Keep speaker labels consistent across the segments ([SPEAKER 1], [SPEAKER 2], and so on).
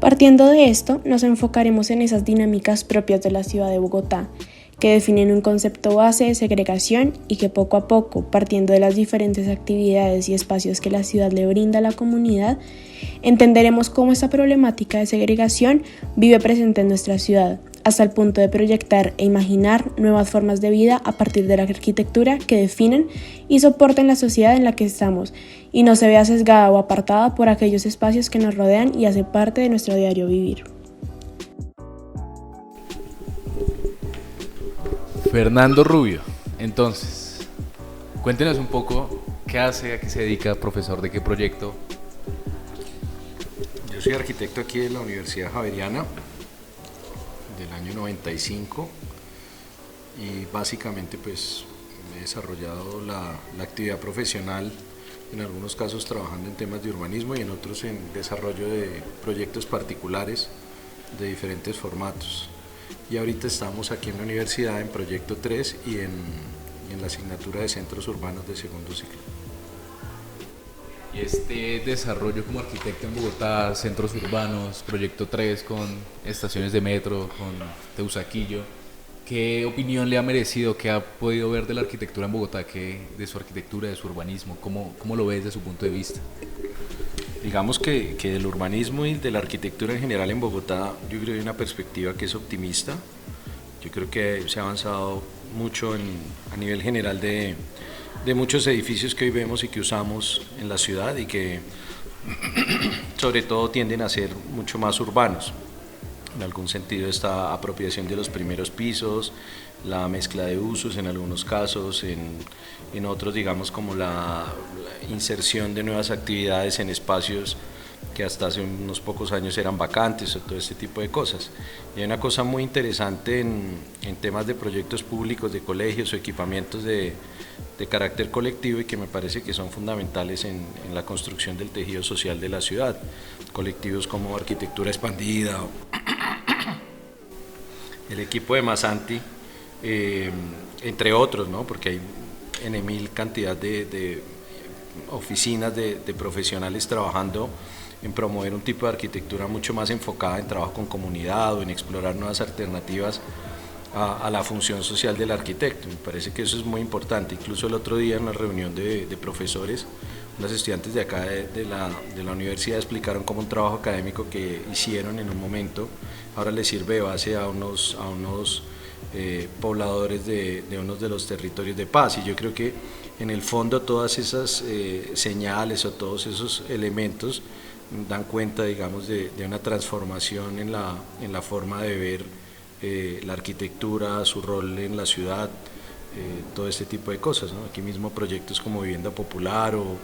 [SPEAKER 1] Partiendo de esto, nos enfocaremos en esas dinámicas propias de la ciudad de Bogotá, que definen un concepto base de segregación y que poco a poco, partiendo de las diferentes actividades y espacios que la ciudad le brinda a la comunidad, entenderemos cómo esta problemática de segregación vive presente en nuestra ciudad, hasta el punto de proyectar e imaginar nuevas formas de vida a partir de la arquitectura que definen y soporten la sociedad en la que estamos y no se vea sesgada o apartada por aquellos espacios que nos rodean y hace parte de nuestro diario vivir.
[SPEAKER 2] Fernando Rubio, entonces, cuéntenos un poco qué hace, a qué se dedica, profesor, de qué proyecto.
[SPEAKER 3] Yo soy arquitecto aquí de la Universidad Javeriana del año 95 y básicamente pues he desarrollado la actividad profesional, en algunos casos trabajando en temas de urbanismo y en otros en desarrollo de proyectos particulares de diferentes formatos. Y ahorita estamos aquí en la universidad en Proyecto 3 y en la asignatura de Centros Urbanos de segundo ciclo.
[SPEAKER 2] Y este desarrollo como arquitecto en Bogotá, centros urbanos, Proyecto 3 con estaciones de metro, con Teusaquillo, ¿qué opinión le ha merecido? ¿Qué ha podido ver de la arquitectura en Bogotá? De su arquitectura, de su urbanismo? ¿Cómo lo ve desde su punto de vista?
[SPEAKER 3] Digamos que del urbanismo y de la arquitectura en general en Bogotá, yo creo que hay una perspectiva que es optimista. Yo creo que se ha avanzado mucho a nivel general de muchos edificios que hoy vemos y que usamos en la ciudad y que sobre todo tienden a ser mucho más urbanos. En algún sentido esta apropiación de los primeros pisos, la mezcla de usos en algunos casos, en otros digamos como la inserción de nuevas actividades en espacios que hasta hace unos pocos años eran vacantes o todo este tipo de cosas. Y hay una cosa muy interesante en temas de proyectos públicos, de colegios o equipamientos de carácter colectivo y que me parece que son fundamentales en la construcción del tejido social de la ciudad. Colectivos como Arquitectura Expandida, el equipo de Masanti, entre otros, ¿no? Porque hay en mil cantidad de oficinas de profesionales trabajando en promover un tipo de arquitectura mucho más enfocada en trabajo con comunidad o en explorar nuevas alternativas a la función social del arquitecto. Me parece que eso es muy importante. Incluso el otro día en una reunión de profesores, unos estudiantes de acá de la universidad explicaron cómo un trabajo académico que hicieron en un momento ahora les sirve de base a unos pobladores de unos de los territorios de paz. Y yo creo que en el fondo todas esas señales o todos esos elementos dan cuenta, digamos, de una transformación en la forma de ver la arquitectura, su rol en la ciudad, todo este tipo de cosas, ¿no? Aquí mismo proyectos como Vivienda Popular o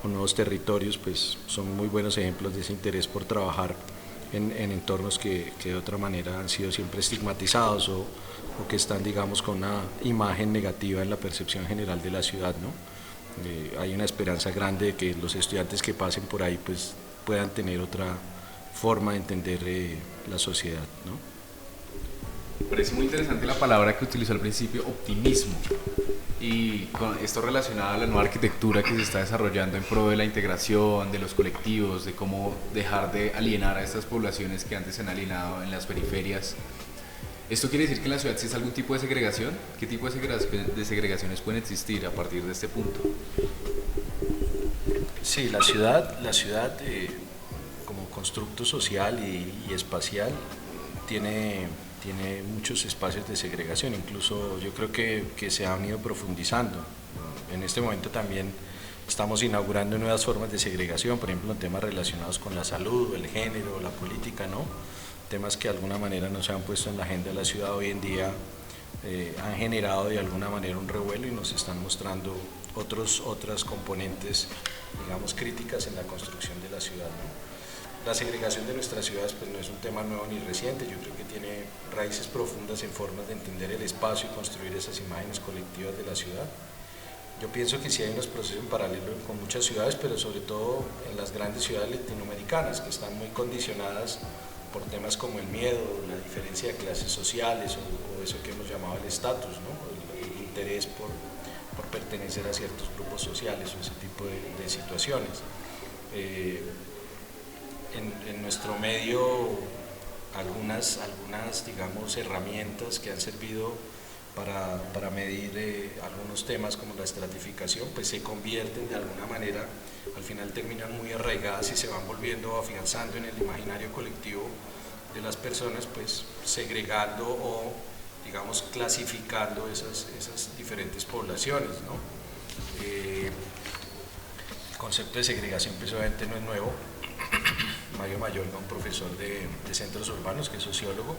[SPEAKER 3] Nuevos Territorios pues son muy buenos ejemplos de ese interés por trabajar en entornos que de otra manera han sido siempre estigmatizados o que están, digamos, con una imagen negativa en la percepción general de la ciudad, ¿no? Hay una esperanza grande de que los estudiantes que pasen por ahí pues puedan tener otra forma de entender la sociedad, ¿no?
[SPEAKER 2] Me parece muy interesante la palabra que utilizó al principio, optimismo, y con esto relacionado a la nueva arquitectura que se está desarrollando en pro de la integración de los colectivos, de cómo dejar de alienar a estas poblaciones que antes se han alienado en las periferias. ¿Esto quiere decir que en la ciudad existe algún tipo de segregación? ¿Qué tipo de segregaciones pueden existir a partir de este punto?
[SPEAKER 3] Sí, la ciudad como constructo social y espacial tiene muchos espacios de segregación, incluso yo creo que se han ido profundizando. En este momento también estamos inaugurando nuevas formas de segregación, por ejemplo en temas relacionados con la salud, el género, la política, ¿no? Temas que de alguna manera no se han puesto en la agenda de la ciudad hoy en día, han generado de alguna manera un revuelo y nos están mostrando otras componentes, digamos, críticas en la construcción de la ciudad, ¿no? La segregación de nuestras ciudades pues no es un tema nuevo ni reciente, yo creo que tiene raíces profundas en formas de entender el espacio y construir esas imágenes colectivas de la ciudad. Yo pienso que sí hay unos procesos en paralelo con muchas ciudades, pero sobre todo en las grandes ciudades latinoamericanas, que están muy condicionadas por temas como el miedo, la diferencia de clases sociales o eso que hemos llamado el estatus, ¿no? el interés por pertenecer a ciertos grupos sociales o ese tipo de situaciones. en nuestro medio algunas digamos, herramientas que han servido para medir algunos temas como la estratificación, pues se convierten de alguna manera, al final terminan muy arraigadas y se van volviendo, afianzando en el imaginario colectivo de las personas, pues segregando o digamos clasificando esas diferentes poblaciones, ¿no? El concepto de segregación pues obviamente no es nuevo. Mario Mayorga, un profesor de centros urbanos que es sociólogo,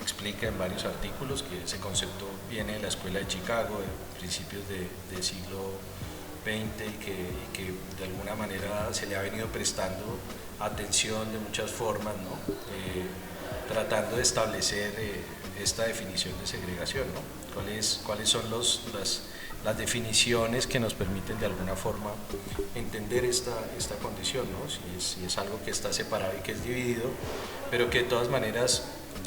[SPEAKER 3] explica en varios artículos que ese concepto viene de la escuela de Chicago, de principios del siglo XX, y que de alguna manera se le ha venido prestando atención de muchas formas, ¿no? Tratando de establecer esta definición de segregación, ¿no? ¿Cuáles son las definiciones que nos permiten de alguna forma entender esta condición, ¿no? Si es algo que está separado y que es dividido, pero que de todas maneras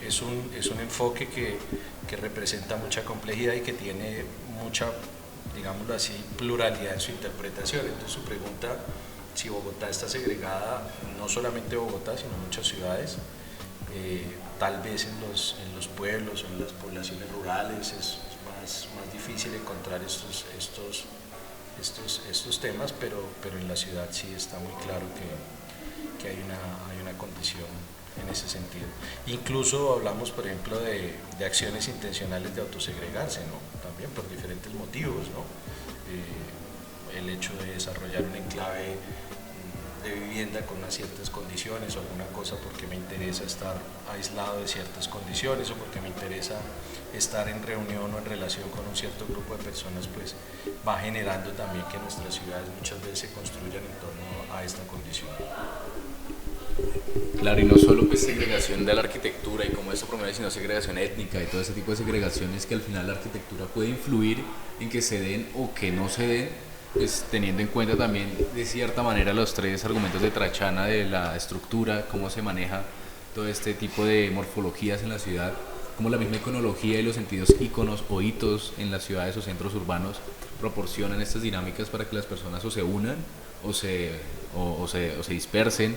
[SPEAKER 3] es un enfoque que representa mucha complejidad y que tiene mucha, digámoslo así, pluralidad en su interpretación. Entonces su pregunta, si Bogotá está segregada, no solamente Bogotá, sino muchas ciudades, tal vez en los pueblos o en las poblaciones rurales es más difícil encontrar estos temas, pero en la ciudad sí está muy claro que hay una condición en ese sentido. Incluso hablamos, por ejemplo, de acciones intencionales de autosegregarse, ¿no? También por diferentes motivos, ¿no? El hecho de desarrollar un enclave de vivienda con unas ciertas condiciones o alguna cosa porque me interesa estar aislado de ciertas condiciones o porque me interesa estar en reunión o en relación con un cierto grupo de personas, pues va generando también que nuestras ciudades muchas veces se construyan en torno a esta condición.
[SPEAKER 2] Claro, y no solo pues segregación de la arquitectura y cómo eso promueve, sino segregación étnica y todo ese tipo de segregaciones que al final la arquitectura puede influir en que se den o que no se den, pues teniendo en cuenta también de cierta manera los tres argumentos de Trachana de la estructura, cómo se maneja todo este tipo de morfologías en la ciudad, cómo la misma iconología y los sentidos íconos o hitos en las ciudades o centros urbanos proporcionan estas dinámicas para que las personas o se unan o se dispersen,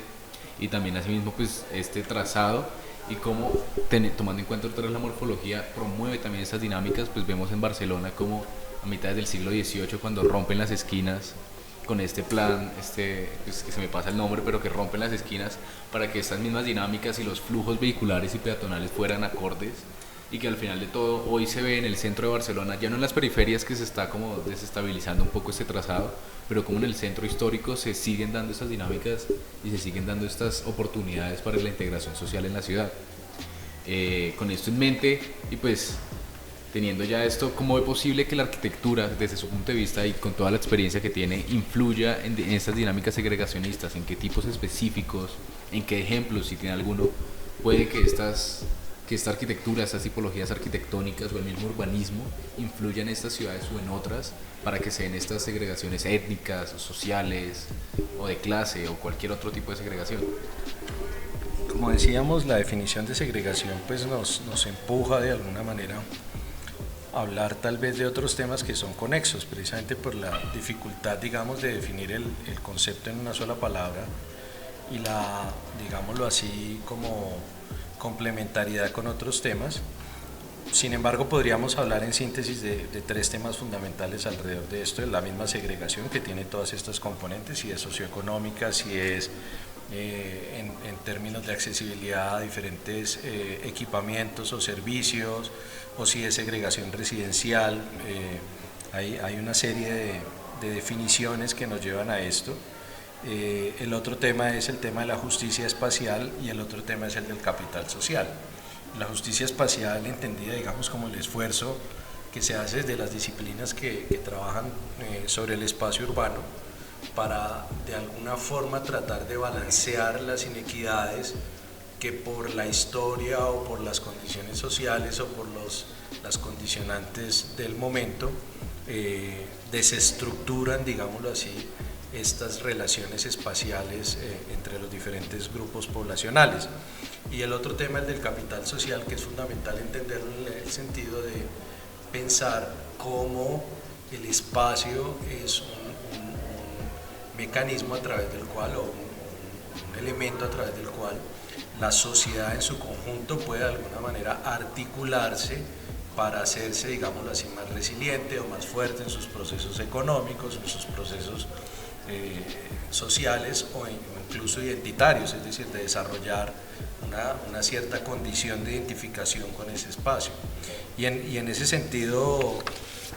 [SPEAKER 2] y también asimismo pues este trazado y cómo tomando en cuenta otra vez la morfología promueve también estas dinámicas. Pues vemos en Barcelona como a mitad del siglo XVIII, cuando rompen las esquinas con este plan, pues que se me pasa el nombre, pero que rompen las esquinas para que estas mismas dinámicas y los flujos vehiculares y peatonales fueran acordes, y que al final de todo hoy se ve en el centro de Barcelona, ya no en las periferias que se está como desestabilizando un poco este trazado, pero como en el centro histórico se siguen dando estas dinámicas y se siguen dando estas oportunidades para la integración social en la ciudad. Con esto en mente y pues teniendo ya esto, ¿cómo es posible que la arquitectura, desde su punto de vista y con toda la experiencia que tiene, influya en estas dinámicas segregacionistas? ¿En qué tipos específicos, en qué ejemplos, si tiene alguno, puede que esta arquitectura, estas tipologías arquitectónicas o el mismo urbanismo influyan en estas ciudades o en otras para que se den estas segregaciones étnicas, sociales o de clase o cualquier otro tipo de segregación?
[SPEAKER 3] Como decíamos, la definición de segregación pues nos empuja de alguna manera a hablar tal vez de otros temas que son conexos, precisamente por la dificultad, digamos, de definir el concepto en una sola palabra y la, digámoslo así, como complementariedad con otros temas. Sin embargo, podríamos hablar en síntesis de tres temas fundamentales alrededor de esto: de la misma segregación, que tiene todas estas componentes, si es socioeconómica, si es en términos de accesibilidad a diferentes equipamientos o servicios, o si es segregación residencial. Hay una serie de definiciones que nos llevan a esto. El otro tema es el tema de la justicia espacial y el otro tema es el del capital social. La justicia espacial entendida, digamos, como el esfuerzo que se hace desde las disciplinas que trabajan sobre el espacio urbano para de alguna forma tratar de balancear las inequidades que por la historia o por las condiciones sociales o por las condicionantes del momento desestructuran, digámoslo así, estas relaciones espaciales entre los diferentes grupos poblacionales. Y el otro tema, el del capital social, que es fundamental entenderlo en el sentido de pensar cómo el espacio es un mecanismo a través del cual, o un elemento a través del cual la sociedad en su conjunto puede de alguna manera articularse para hacerse, digámoslo así, más resiliente o más fuerte en sus procesos económicos, en sus procesos sociales o incluso identitarios, es decir, de desarrollar una cierta condición de identificación con ese espacio. Y en ese sentido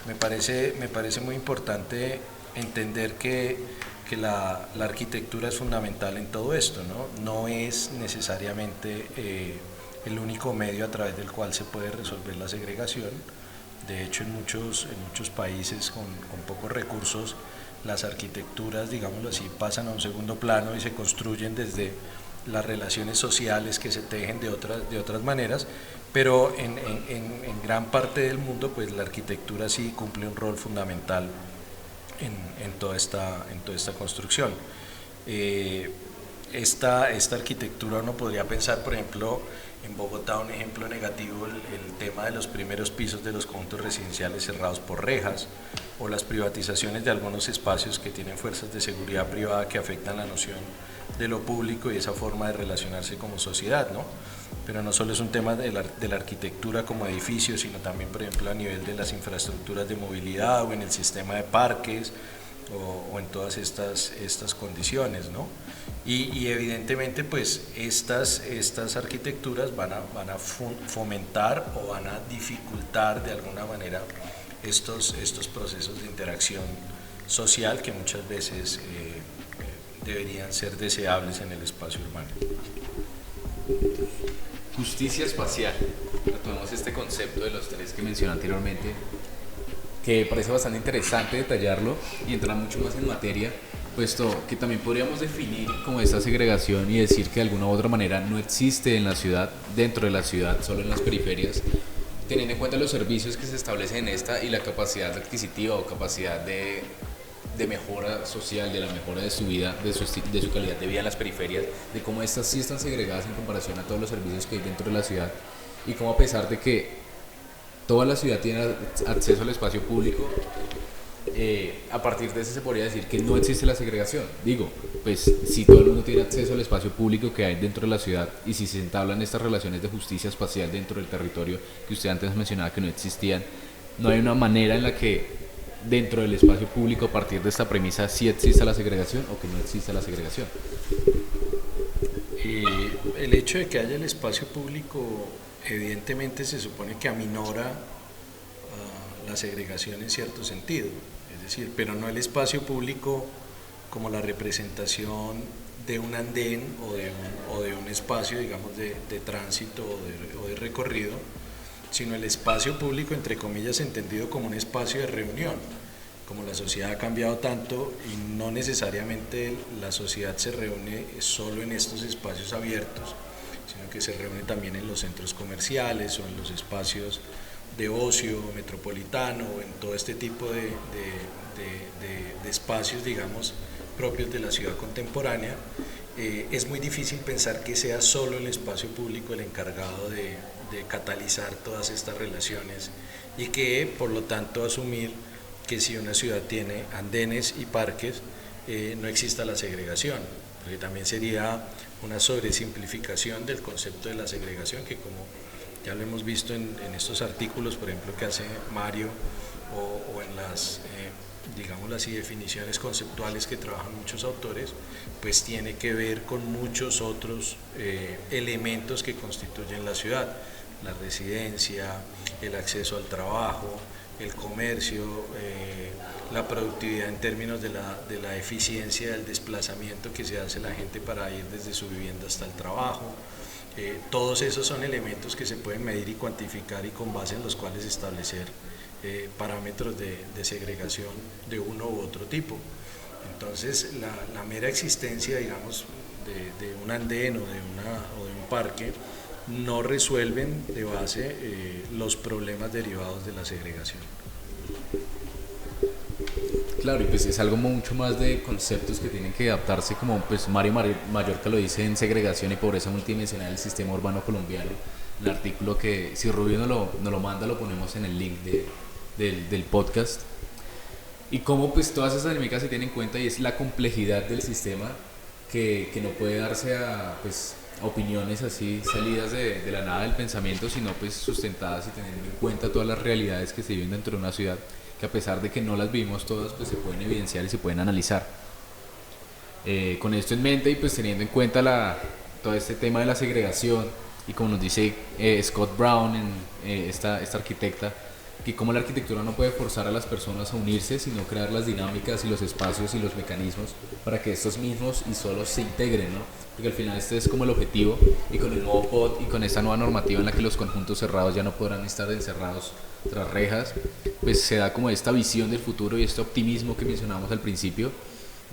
[SPEAKER 3] me parece muy importante entender que la arquitectura es fundamental en todo esto, ¿no? No es necesariamente el único medio a través del cual se puede resolver la segregación. De hecho, en muchos países con pocos recursos, las arquitecturas, digámoslo así, pasan a un segundo plano y se construyen desde las relaciones sociales que se tejen de otras maneras, pero en gran parte del mundo pues la arquitectura sí cumple un rol fundamental en toda esta construcción. Esta arquitectura uno podría pensar, por ejemplo, en Bogotá, un ejemplo negativo, el tema de los primeros pisos de los conjuntos residenciales cerrados por rejas, o las privatizaciones de algunos espacios que tienen fuerzas de seguridad privada que afectan la noción de lo público y esa forma de relacionarse como sociedad, ¿no? Pero no solo es un tema de la arquitectura como edificio, sino también, por ejemplo, a nivel de las infraestructuras de movilidad o en el sistema de parques o en todas estas condiciones, ¿no? Y evidentemente pues estas arquitecturas van a fomentar o van a dificultar de alguna manera estos procesos de interacción social que muchas veces deberían ser deseables en el espacio urbano.
[SPEAKER 2] Justicia espacial. Retomemos este concepto de los tres que mencioné anteriormente, que parece bastante interesante detallarlo y entrar mucho más en materia, puesto que también podríamos definir como esta segregación y decir que de alguna u otra manera no existe en la ciudad, dentro de la ciudad, solo en las periferias, teniendo en cuenta los servicios que se establecen en esta y la capacidad adquisitiva o capacidad de mejora social, de la mejora de su vida, de su calidad de vida en las periferias, de cómo estas sí están segregadas en comparación a todos los servicios que hay dentro de la ciudad, y cómo a pesar de que toda la ciudad tiene acceso al espacio público, a partir de eso se podría decir que no existe la segregación. Digo, pues si todo el mundo tiene acceso al espacio público que hay dentro de la ciudad y si se entablan estas relaciones de justicia espacial dentro del territorio que usted antes mencionaba que no existían, no hay una manera en la que dentro del espacio público, a partir de esta premisa, sí exista la segregación o que no exista la segregación.
[SPEAKER 3] El hecho de que haya el espacio público evidentemente se supone que aminora la segregación en cierto sentido, es decir, pero no el espacio público como la representación de un andén o de un espacio, digamos, de tránsito o de recorrido, sino el espacio público, entre comillas, entendido como un espacio de reunión. Como la sociedad ha cambiado tanto y no necesariamente la sociedad se reúne solo en estos espacios abiertos, sino que se reúne también en los centros comerciales o en los espacios de ocio metropolitano o en todo este tipo de espacios, digamos, propios de la ciudad contemporánea. Es muy difícil pensar que sea solo el espacio público el encargado de catalizar todas estas relaciones y que, por lo tanto, asumir que si una ciudad tiene andenes y parques, no exista la segregación, porque también sería una sobresimplificación del concepto de la segregación, que como ya lo hemos visto en estos artículos, por ejemplo, que hace Mario, o en las, digámoslo así, definiciones conceptuales que trabajan muchos autores, pues tiene que ver con muchos otros elementos que constituyen la ciudad: la residencia, el acceso al trabajo, el comercio, la productividad en términos de la eficiencia del desplazamiento que se hace la gente para ir desde su vivienda hasta el trabajo. Todos esos son elementos que se pueden medir y cuantificar y con base en los cuales establecer parámetros de segregación de uno u otro tipo. Entonces la mera existencia, digamos, de un andén o de un parque no resuelven de base los problemas derivados de la segregación.
[SPEAKER 2] Claro, y pues es algo mucho más de conceptos que tienen que adaptarse, como pues Mario Mallorca lo dice en Segregación y Pobreza Multidimensional del Sistema Urbano Colombiano, el artículo que si Rubio nos lo manda lo ponemos en el link del podcast, y cómo pues todas esas dinámicas se tienen en cuenta, y es la complejidad del sistema que no puede darse a, pues, a opiniones así salidas de la nada del pensamiento, sino pues sustentadas y teniendo en cuenta todas las realidades que se viven dentro de una ciudad, que a pesar de que no las vivimos todas, pues se pueden evidenciar y se pueden analizar. Con esto en mente y pues teniendo en cuenta todo este tema de la segregación y como nos dice Scott Brown, esta arquitecta, que como la arquitectura no puede forzar a las personas a unirse, sino crear las dinámicas y los espacios y los mecanismos para que estos mismos y solos se integren, ¿no? Porque al final este es como el objetivo, y con el nuevo POT y con esta nueva normativa en la que los conjuntos cerrados ya no podrán estar encerrados tras rejas, pues se da como esta visión del futuro y este optimismo que mencionamos al principio,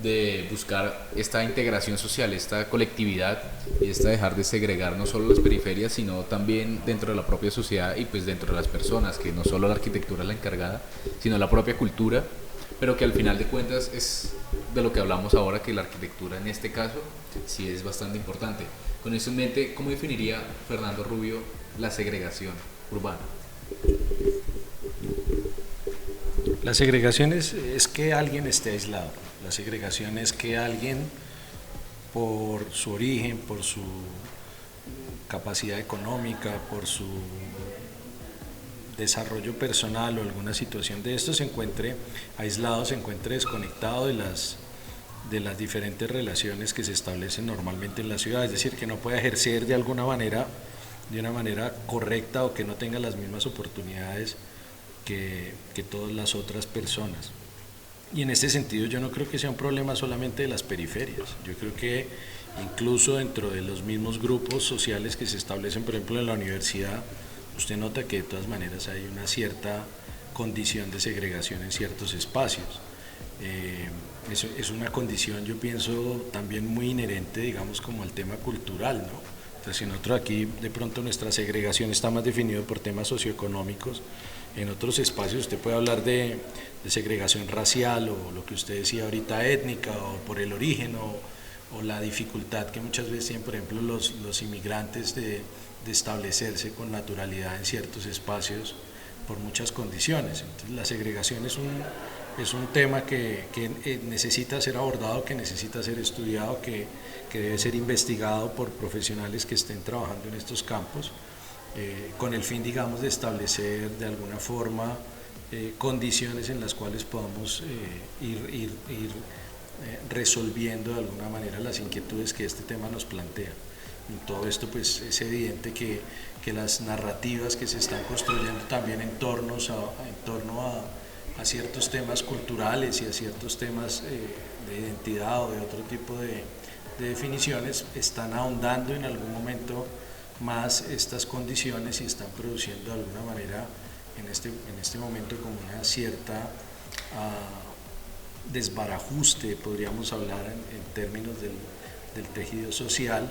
[SPEAKER 2] de buscar esta integración social, esta colectividad y esta dejar de segregar no solo las periferias, sino también dentro de la propia sociedad y pues dentro de las personas, que no solo la arquitectura es la encargada, sino la propia cultura, pero que al final de cuentas es de lo que hablamos ahora, que la arquitectura en este caso sí es bastante importante. Con eso en mente, ¿cómo definiría Fernando Rubio la segregación urbana?
[SPEAKER 3] La segregación es que alguien esté aislado. La segregación es que alguien, por su origen, por su capacidad económica, por su desarrollo personal o alguna situación de esto, se encuentre aislado, se encuentre desconectado de las diferentes relaciones que se establecen normalmente en la ciudad, es decir, que no pueda ejercer de alguna manera, de una manera correcta, o que no tenga las mismas oportunidades que todas las otras personas. Y en este sentido yo no creo que sea un problema solamente de las periferias, yo creo que incluso dentro de los mismos grupos sociales que se establecen, por ejemplo en la universidad, usted nota que de todas maneras hay una cierta condición de segregación en ciertos espacios. Es una condición, yo pienso, también muy inherente, digamos, como al tema cultural, ¿no? Entonces, si nosotros aquí de pronto nuestra segregación está más definida por temas socioeconómicos, en otros espacios usted puede hablar de segregación racial, o lo que usted decía ahorita, étnica, o por el origen, o la dificultad que muchas veces tienen, por ejemplo, los inmigrantes de establecerse con naturalidad en ciertos espacios por muchas condiciones. Entonces, la segregación es un tema que necesita ser abordado, que necesita ser estudiado, que debe ser investigado por profesionales que estén trabajando en estos campos, con el fin, digamos, de establecer de alguna forma condiciones en las cuales podamos ir resolviendo de alguna manera las inquietudes que este tema nos plantea. En todo esto pues es evidente que las narrativas que se están construyendo también en torno a ciertos temas culturales y a ciertos temas de identidad o de otro tipo de definiciones están ahondando en algún momento más estas condiciones y están produciendo de alguna manera en este momento como una cierta desbarajuste, podríamos hablar en términos del tejido social,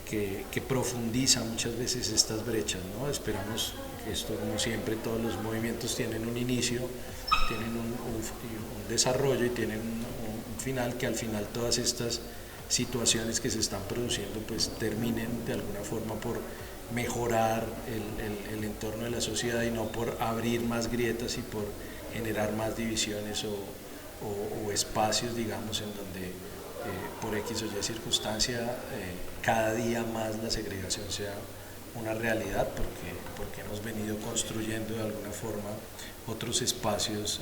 [SPEAKER 3] que profundiza muchas veces estas brechas, ¿no? Esperamos que esto, como siempre, todos los movimientos tienen un inicio, tienen un desarrollo y tienen un final, que al final todas estas situaciones que se están produciendo pues terminen de alguna forma por mejorar el entorno de la sociedad, y no por abrir más grietas y por generar más divisiones o espacios, digamos, en donde por X o Y circunstancia cada día más la segregación sea una realidad, porque hemos venido construyendo de alguna forma otros espacios,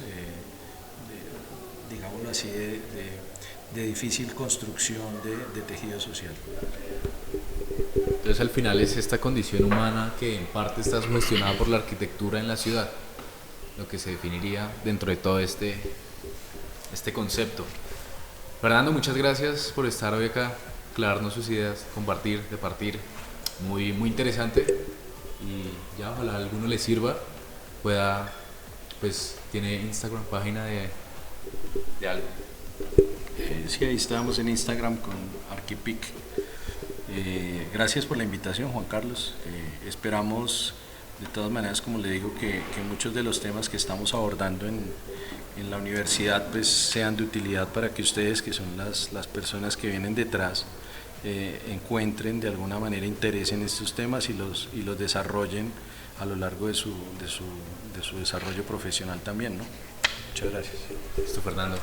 [SPEAKER 3] digámoslo así, de difícil construcción de tejido social.
[SPEAKER 2] Entonces al final es esta condición humana que en parte está sugestionada por la arquitectura en la ciudad, lo que se definiría dentro de todo este concepto. Fernando, muchas gracias por estar hoy acá, aclararnos sus ideas, compartir, departir, muy interesante, y ya ojalá a alguno le sirva, pueda, pues tiene Instagram, página de algo.
[SPEAKER 3] Sí, ahí estamos en Instagram con Arquipic. Gracias por la invitación, Juan Carlos. Esperamos, de todas maneras, como le digo, que muchos de los temas que estamos abordando en la universidad pues sean de utilidad para que ustedes, que son las personas que vienen detrás, encuentren de alguna manera interés en estos temas y los desarrollen a lo largo de su desarrollo profesional también, ¿no? Muchas gracias.
[SPEAKER 2] Listo, Fernando.